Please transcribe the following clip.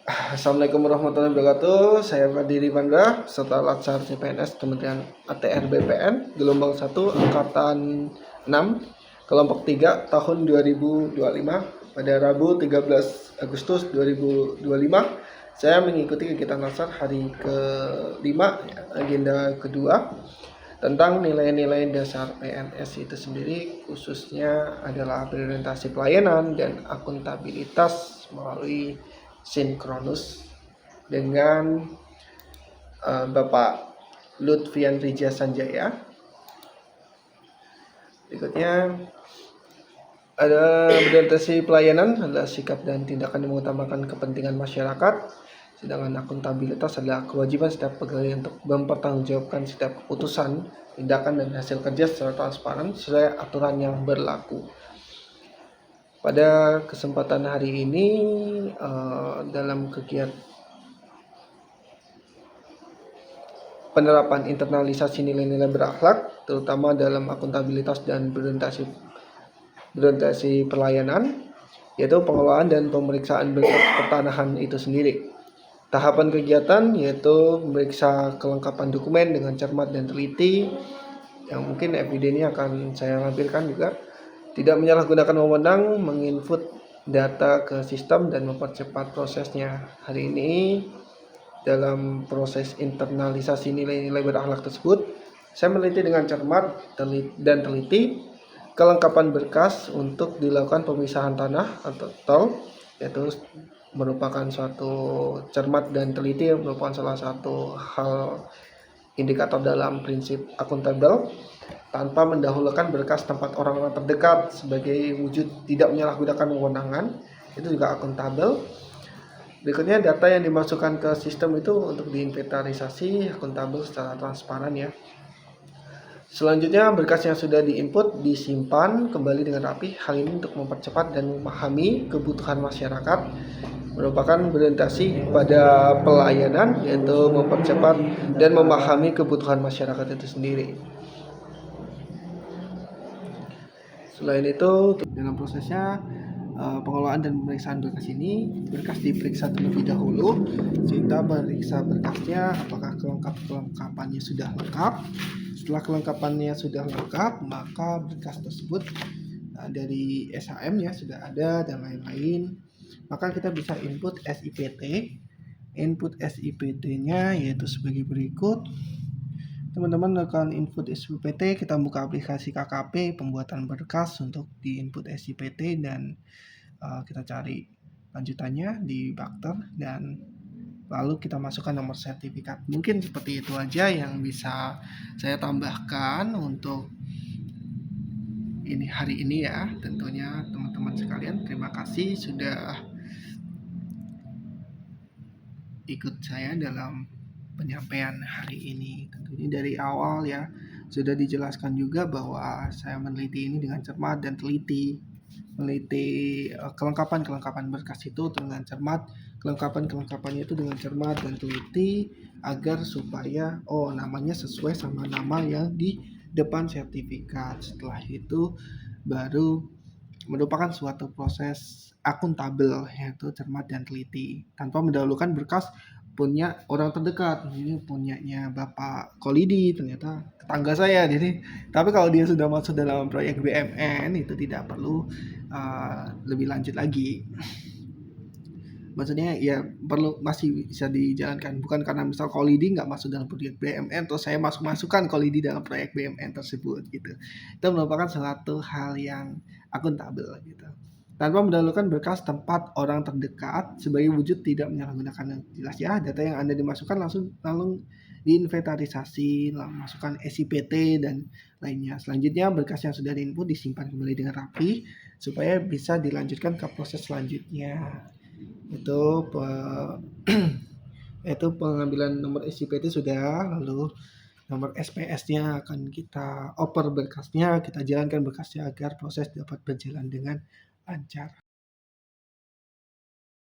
Assalamualaikum warahmatullahi wabarakatuh. Saya Fadiri Pandra, peserta Latsar CPNS Kementerian ATR BPN, gelombang 1 angkatan 6, kelompok 3 tahun 2025. Pada Rabu 13 Agustus 2025, saya mengikuti kegiatan Latsar hari ke-5, agenda kedua, tentang nilai-nilai dasar PNS itu sendiri, khususnya adalah berorientasi pelayanan dan akuntabilitas melalui sinkronus dengan Bapak Lutfian Rija Sanjaya. Berikutnya ada berorientasi pelayanan adalah sikap dan tindakan yang mengutamakan kepentingan masyarakat, sedangkan akuntabilitas adalah kewajiban setiap pegawai untuk mempertanggungjawabkan setiap keputusan, tindakan, dan hasil kerja secara transparan sesuai aturan yang berlaku. Pada kesempatan hari ini dalam kegiatan penerapan internalisasi nilai-nilai berakhlak, terutama dalam akuntabilitas dan berorientasi pelayanan, yaitu pengelolaan dan pemeriksaan berkas pertanahan itu sendiri. Tahapan kegiatan yaitu memeriksa kelengkapan dokumen dengan cermat dan teliti, yang mungkin FID-nya akan saya lampirkan juga. Tidak menyalahgunakan wewenang, menginput data ke sistem dan mempercepat prosesnya. Hari ini dalam proses internalisasi nilai-nilai berakhlak tersebut, saya meneliti dengan cermat dan teliti kelengkapan berkas untuk dilakukan pemisahan tanah atau tol, yaitu merupakan suatu cermat dan teliti, merupakan salah satu hal indikator dalam prinsip akuntabel, tanpa mendahulukan berkas tempat orang-orang terdekat sebagai wujud tidak menyalahgunakan wewenangan, itu juga akuntabel. Berikutnya data yang dimasukkan ke sistem itu untuk diinventarisasi, akuntabel secara transparan ya. Selanjutnya berkas yang sudah diinput disimpan kembali dengan rapi. Hal ini untuk mempercepat dan memahami kebutuhan masyarakat, merupakan berorientasi pada pelayanan, yaitu mempercepat dan memahami kebutuhan masyarakat itu sendiri. Selain itu, dalam prosesnya pengelolaan dan pemeriksaan berkas ini, berkas diperiksa terlebih dahulu. Kita periksa berkasnya apakah kelengkapannya sudah lengkap. Setelah kelengkapannya sudah lengkap, maka berkas tersebut dari SHM ya sudah ada dan lain-lain. Maka kita bisa input SIPT. Input SIPT-nya yaitu sebagai berikut. Teman-teman akan input SIPT, kita buka aplikasi KKP pembuatan berkas untuk di input SIPT, dan kita cari lanjutannya di Bakter, dan lalu kita masukkan nomor sertifikat. Mungkin seperti itu aja yang bisa saya tambahkan untuk hari ini ya. Tentunya teman-teman sekalian, terima kasih sudah ikut saya dalam penyampaian hari ini. Tentunya dari awal ya sudah dijelaskan juga bahwa saya meneliti ini dengan cermat dan teliti, meneliti kelengkapan berkas itu dengan cermat, kelengkapannya itu dengan cermat dan teliti, agar supaya namanya sesuai sama nama yang di depan sertifikat. Setelah itu baru merupakan suatu proses akuntabel, yaitu cermat dan teliti, tanpa mendahulukan berkas punya orang terdekat. Ini punyanya Bapak Kolidi, ternyata tetangga saya. Jadi, tapi kalau dia sudah masuk dalam proyek BMN itu tidak perlu lebih lanjut lagi. Maksudnya ya perlu masih bisa dijalankan, bukan karena misal Kolidi nggak masuk dalam proyek BMN terus saya masukkan Kolidi dalam proyek BMN tersebut gitu. Itu merupakan suatu hal yang akuntabel gitu, tanpa mendahulukan berkas tempat orang terdekat sebagai wujud tidak menyalahgunakan. Jelas ya, data yang Anda dimasukkan langsung diinventarisasi, lalu masukkan SIPT dan lainnya. Selanjutnya berkas yang sudah diinput disimpan kembali dengan rapi supaya bisa dilanjutkan ke proses selanjutnya. Itu pengambilan nomor SIPT sudah, lalu nomor SPS-nya akan kita oper berkasnya, kita jalankan berkasnya agar proses dapat berjalan dengan lancar.